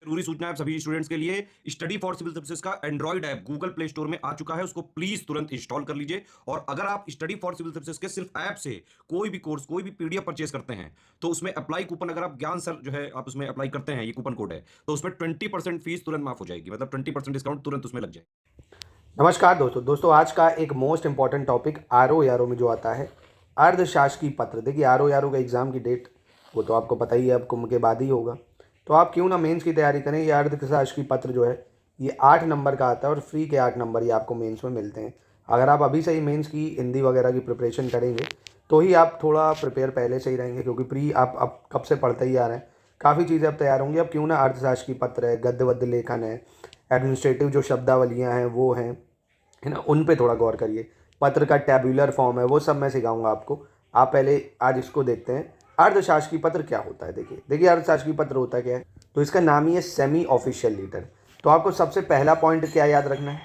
जरूरी सूचना है आप सभी स्टूडेंट्स के लिए। स्टडी फॉर सिविल सर्विसेज का Android app Google play store में आ चुका है, उसको प्लीज तुरंत इंस्टॉल कर लीजिए। और अगर आप स्टडी फॉर सिविल सर्विसेज के सिर्फ ऐप से कोई भी कोर्स, कोई भी पीडीएफ परचेज करते हैं, तो उसमें अप्लाई कूपन, अगर आप ज्ञान सर जो है आप उसमें अप्लाई करते हैं, ये कूपन कोड है, तो उसमें 20% फीस तुरंत माफ हो जाएगी, मतलब 20% डिस्काउंट तुरंत उसमें लग जाए। नमस्कार दोस्तों आज का एक मोस्ट इंपॉर्टेंट टॉपिक आरओ यारो में जो आता है अर्धशासकीय पत्र। देखिए आरओ यारो का एग्ज़ाम की डेट वो तो आपको पता ही है, अब कुंभ के बाद ही होगा। तो आप क्यों ना मेंस की तैयारी करें। ये अर्धशासकीय पत्र जो है ये 8 नंबर का आता है और फ्री के 8 नंबर ही आपको मेंस में मिलते हैं। अगर आप अभी से ही मेंस की हिंदी वगैरह की प्रिपरेशन करेंगे तो ही आप थोड़ा प्रिपेयर पहले से ही रहेंगे, क्योंकि प्री आप कब से पढ़ते ही आ रहे हैं, काफ़ी चीज़ें अब तैयार होंगी। अब क्यों ना अर्थशास्त्र की पत्र है, गद्य वद्य लेखन है, एडमिनिस्ट्रेटिव जो शब्दावलियाँ हैं वो हैं, है ना, उन पे थोड़ा गौर करिए। पत्र का टैब्यूलर फॉर्म है वो सब मैं सिखाऊंगा आपको। आप पहले आज इसको देखते हैं, अर्थशास्त्रीय पत्र क्या होता है। देखिए अर्थशास्त्रीय पत्र होता क्या है, तो इसका नाम ही है सेमी ऑफिशियल लीटर। तो आपको सबसे पहला पॉइंट क्या याद रखना है,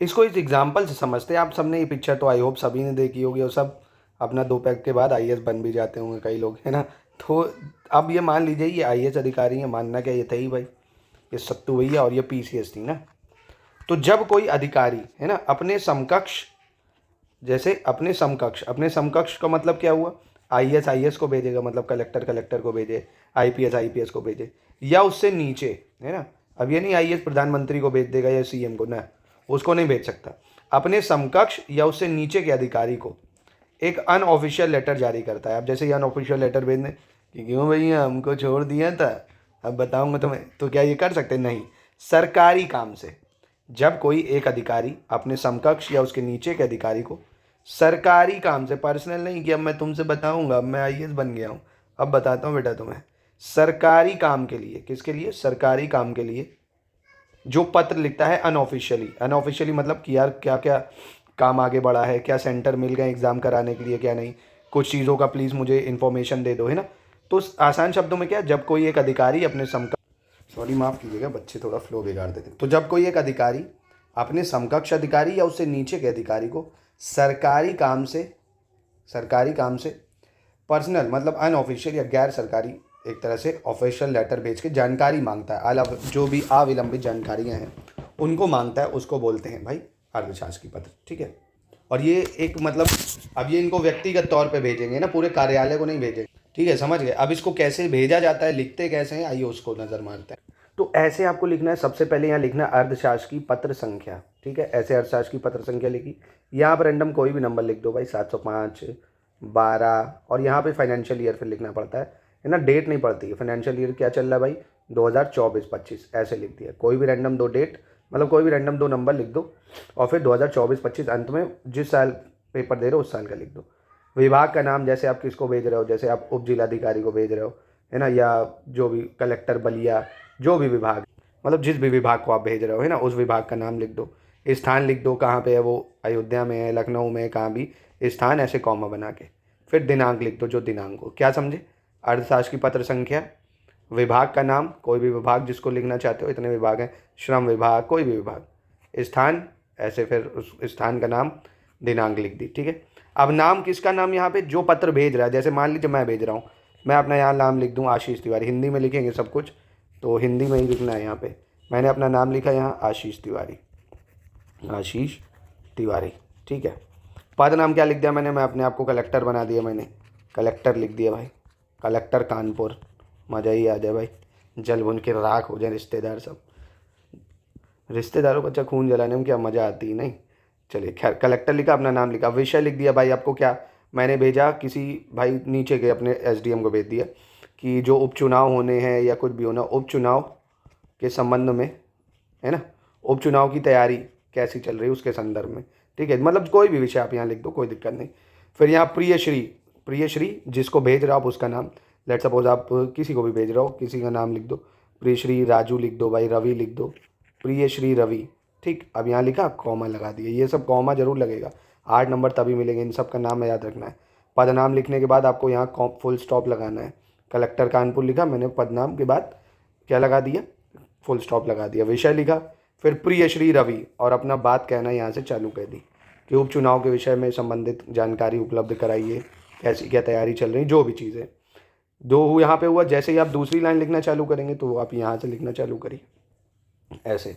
इसको इस एग्जाम्पल से समझते हैं। आप सबने ये पिक्चर तो आई होप सभी ने देखी होगी, और सब अपना 2 पैक के बाद आईएएस बन भी जाते होंगे कई लोग, है ना। तो अब ये मान लीजिए ये आईएएस अधिकारी है, मानना क्या ये थे ही भाई, ये सत्तू भैया और ये पीसीएस थी ना। तो जब कोई अधिकारी, है ना, अपने समकक्ष, जैसे अपने समकक्ष का मतलब क्या हुआ, आईएएस आईएएस को भेजेगा, मतलब कलेक्टर कलेक्टर को भेजे, आईपीएस आईपीएस को भेजे, या उससे नीचे, है ना। अब ये नहीं आईएएस प्रधानमंत्री को भेज देगा या सीएम को, ना, उसको नहीं भेज सकता। अपने समकक्ष या उससे नीचे के अधिकारी को एक अनऑफिशियल लेटर जारी करता है। अब जैसे ये अनऑफिशियल लेटर भेजने कि क्यों भैया हमको छोड़ दिया था, अब बताऊंगा तुम्हें, तो क्या ये कर सकते? नहीं। सरकारी काम से जब कोई एक अधिकारी अपने समकक्ष या उसके नीचे के अधिकारी को सरकारी काम से, पर्सनल नहीं कि अब मैं तुमसे बताऊंगा, अब मैं आईएएस बन गया हूँ, अब बताता हूँ बेटा तुम्हें, सरकारी काम के लिए, किसके लिए? सरकारी काम के लिए जो पत्र लिखता है अनऑफिशियली मतलब कि यार क्या क्या काम आगे बढ़ा है, क्या सेंटर मिल गए एग्ज़ाम कराने के लिए, क्या नहीं, कुछ चीज़ों का प्लीज़ मुझे इन्फॉर्मेशन दे दो, है ना। तो आसान शब्दों में क्या, जब कोई एक अधिकारी अपने समकक्ष, सॉरी माफ़ कीजिएगा बच्चे थोड़ा फ्लो बिगाड़ देते हैं। तो जब कोई एक अधिकारी अपने समकक्ष अधिकारी या उससे नीचे के अधिकारी को सरकारी काम से पर्सनल मतलब अनऑफिशियल या गैर सरकारी एक तरह से ऑफिशियल लेटर भेज के जानकारी मांगता है, जो भी अविलंबित जानकारियां हैं उनको मांगता है, उसको बोलते हैं भाई अर्थशास्त्र की पत्र, ठीक है। और ये एक मतलब, अब ये इनको व्यक्तिगत तौर पे भेजेंगे ना, पूरे कार्यालय को नहीं भेजेंगे, ठीक है, समझ गए। अब इसको कैसे भेजा जाता है, लिखते कैसे हैं, आइए उसको नज़र मारते हैं। तो ऐसे आपको लिखना है, सबसे पहले यहाँ लिखना है अर्थशास्त्र की पत्र संख्या, ठीक है। ऐसे अर्थशास्त्र की पत्र संख्या लिखी, यहाँ पर रैंडम कोई भी नंबर लिख दो भाई, 705, 12, और यहाँ पे फाइनेंशियल ईयर फिर लिखना पड़ता है ना, डेट नहीं पड़ती है। फाइनेंशियल ईयर क्या चल रहा है भाई, 2024-25 ऐसे लिख दिया। कोई भी रैंडम 2 डेट, मतलब कोई भी रैंडम 2 नंबर लिख दो, और फिर 2024-25 अंत में जिस साल पेपर दे रहे हो उस साल का लिख दो। विभाग का नाम, जैसे आप किसको भेज रहे हो, जैसे आप उप जिलाधिकारी को भेज रहे हो, है ना, या जो भी कलेक्टर बलिया, जो भी विभाग, मतलब जिस भी विभाग को आप भेज रहे हो, है ना, उस विभाग का नाम लिख दो। स्थान लिख दो, कहाँ पे है वो, अयोध्या में है, लखनऊ में है, कहाँ भी स्थान, ऐसे कॉमा बना के। फिर दिनांक लिख दो, जो दिनांक हो, क्या समझे। अर्थशास्त्र की पत्र संख्या, विभाग का नाम, कोई भी विभाग जिसको लिखना चाहते हो, इतने विभाग हैं, श्रम विभाग, कोई भी विभाग, स्थान, ऐसे फिर उस स्थान का नाम, दिनांक लिख दी, ठीक है। अब नाम किसका, नाम यहाँ पे जो पत्र भेज रहा है, जैसे मान लीजिए मैं भेज रहा हूँ, मैं अपना यहाँ नाम लिख दूँ आशीष तिवारी, हिंदी में लिखेंगे सब कुछ, तो हिंदी में ही लिखना है। यहाँ पे मैंने अपना नाम लिखा यहाँ आशीष तिवारी, ठीक है। पद नाम क्या लिख दिया मैंने, मैं अपने आप को कलेक्टर बना दिया, मैंने कलेक्टर लिख दिया भाई, कलेक्टर कानपुर, मज़ा ही आ जाए भाई, जल भुन के राख हो जाए रिश्तेदार सब, रिश्तेदारों का अच्छा खून जलाने में क्या मज़ा आती है, नहीं। चलिए खैर, कलेक्टर लिखा, अपना नाम लिखा, विषय लिख दिया भाई, आपको क्या, मैंने भेजा किसी भाई नीचे के अपने एसडीएम को भेज दिया कि जो उपचुनाव होने हैं या कुछ भी होना, उपचुनाव के संबंध में, है ना, उपचुनाव की तैयारी कैसी चल रही है उसके संदर्भ में, ठीक है। मतलब कोई भी विषय आप यहाँ लिख दो, कोई दिक्कत नहीं। फिर यहाँ प्रियश्री जिसको भेज रहे हो आप उसका नाम, लेट सपोज आप किसी को भी भेज रहे हो, किसी का नाम लिख दो, प्रियश्री राजू लिख दो भाई, रवि लिख दो, प्रियश्री रवि, ठीक। अब यहाँ लिखा, कॉमा लगा दिया, ये सब कॉमा जरूर लगेगा, 8 नंबर तभी मिलेंगे, इन सब का नाम याद रखना है। पद नाम लिखने के बाद आपको यहाँ फुल स्टॉप लगाना है। कलेक्टर कानपुर लिखा मैंने, पद नाम के बाद क्या लगा दिया, फुल स्टॉप लगा दिया। विषय लिखा, फिर प्रियश्री रवि, और अपना बात कहना यहाँ से चालू कर दी कि उपचुनाव के विषय में संबंधित जानकारी उपलब्ध कराइए, कैसी क्या तैयारी चल रही, जो भी चीज़ें, दो यहाँ पे हुआ, जैसे ही आप दूसरी लाइन लिखना चालू करेंगे तो आप यहाँ से लिखना चालू करिए ऐसे,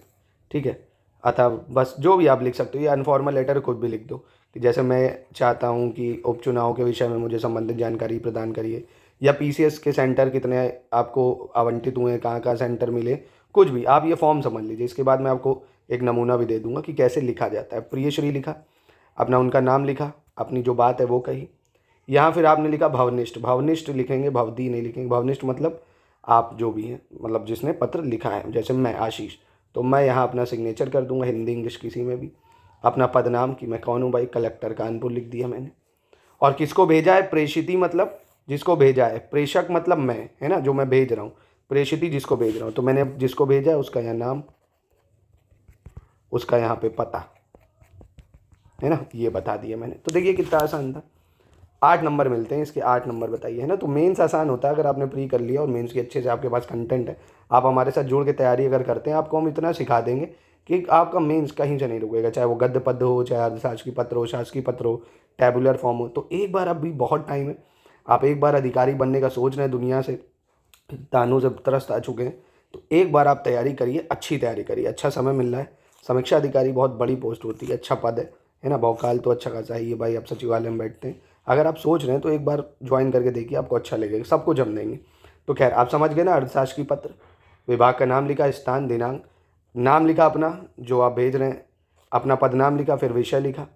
ठीक है। अतः बस जो भी आप लिख सकते हो, ये अनफॉर्मल लेटर खुद भी लिख दो कि जैसे मैं चाहता हूँ कि उपचुनाव के विषय में मुझे संबंधित जानकारी प्रदान करिए, या पीसीएस के सेंटर कितने आपको आवंटित हुए, कहाँ कहाँ सेंटर मिले, कुछ भी आप ये फॉर्म समझ लीजिए। इसके बाद मैं आपको एक नमूना भी दे दूंगा कि कैसे लिखा जाता है। प्रियश्री लिखा, अपना उनका नाम लिखा, अपनी जो बात है वो कही। यहाँ फिर आपने लिखा भवनिष्ठ, भवनिष्ठ लिखेंगे, भवदी नहीं लिखेंगे। भवनिष्ठ मतलब आप जो भी हैं, मतलब जिसने पत्र लिखा है, जैसे मैं आशीष, तो मैं यहाँ अपना सिग्नेचर कर दूंगा, हिंदी इंग्लिश किसी में भी। अपना पदनाम कि मैं कौन हूँ भाई, कलेक्टर कानपुर लिख दिया मैंने। और किसको भेजा है, प्रेषिती मतलब जिसको भेजा है, प्रेषक मतलब मैं, है ना, जो मैं भेज रहा हूँ, प्रेषिती जिसको भेज रहा हूँ। तो मैंने जिसको भेजा है उसका यहाँ नाम, उसका यहाँ पे पता, है ना, ये बता दिया मैंने। तो देखिए कितना आसान था। 8 नंबर मिलते हैं इसके, 8 नंबर बताइए, है ना। तो मेंस आसान होता है अगर आपने प्री कर लिया और मेंस की अच्छे से आपके पास कंटेंट है, आप हमारे साथ जुड़ के तैयारी अगर करते हैं, आपको हम इतना सिखा देंगे कि आपका मेंस कहीं से नहीं रुकेगा, चाहे वो गद्य पद्य हो, चाहे अर्थशास्त्र की पत्र हो, शासकीय पत्र हो, टैबुलर फॉर्म हो। तो एक बार, अभी बहुत टाइम है, आप एक बार अधिकारी बनने का सोच रहे हैं, दुनिया से तानों से त्रस्त आ चुके हैं, तो एक बार आप तैयारी करिए, अच्छी तैयारी करिए, अच्छा समय मिल रहा है। समीक्षा अधिकारी बहुत बड़ी पोस्ट होती है, अच्छा पद है ना, भौकाल तो अच्छा खासा ही है भाई, आप सचिवालय में बैठते हैं। अगर आप सोच रहे हैं तो एक बार ज्वाइन करके देखिए, आपको अच्छा लगेगा, सबको जम देंगे। तो खैर आप समझ गए ना, अर्थशास्त्र की पत्र, विभाग का नाम लिखा, स्थान, दिनांक, नाम लिखा अपना जो आप भेज रहे हैं, अपना पदनाम लिखा, फिर विषय लिखा,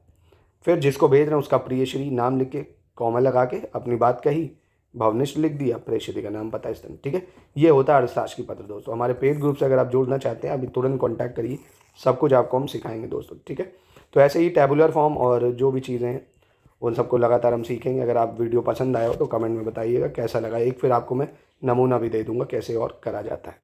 फिर जिसको भेज रहे हैं उसका प्रियश्री नाम लिख के कॉमा लगा के अपनी बात कही, भवनिष्ठ लिख दिया, प्रेषित का नाम पता इस तरह, ठीक है। ये होता है अर्थशास्त्र की पत्र दोस्तों। हमारे पेड ग्रुप से अगर आप जुड़ना चाहते हैं, अभी तुरंत कॉन्टैक्ट करिए, सब कुछ आपको हम सिखाएंगे दोस्तों, ठीक है। तो ऐसे ही टैबुलर फॉर्म और जो भी चीज़ें हैं उन सबको लगातार हम सीखेंगे। अगर आप वीडियो पसंद आया हो तो कमेंट में बताइएगा कैसा लगा। एक फिर आपको मैं नमूना भी दे दूंगा कैसे और करा जाता है।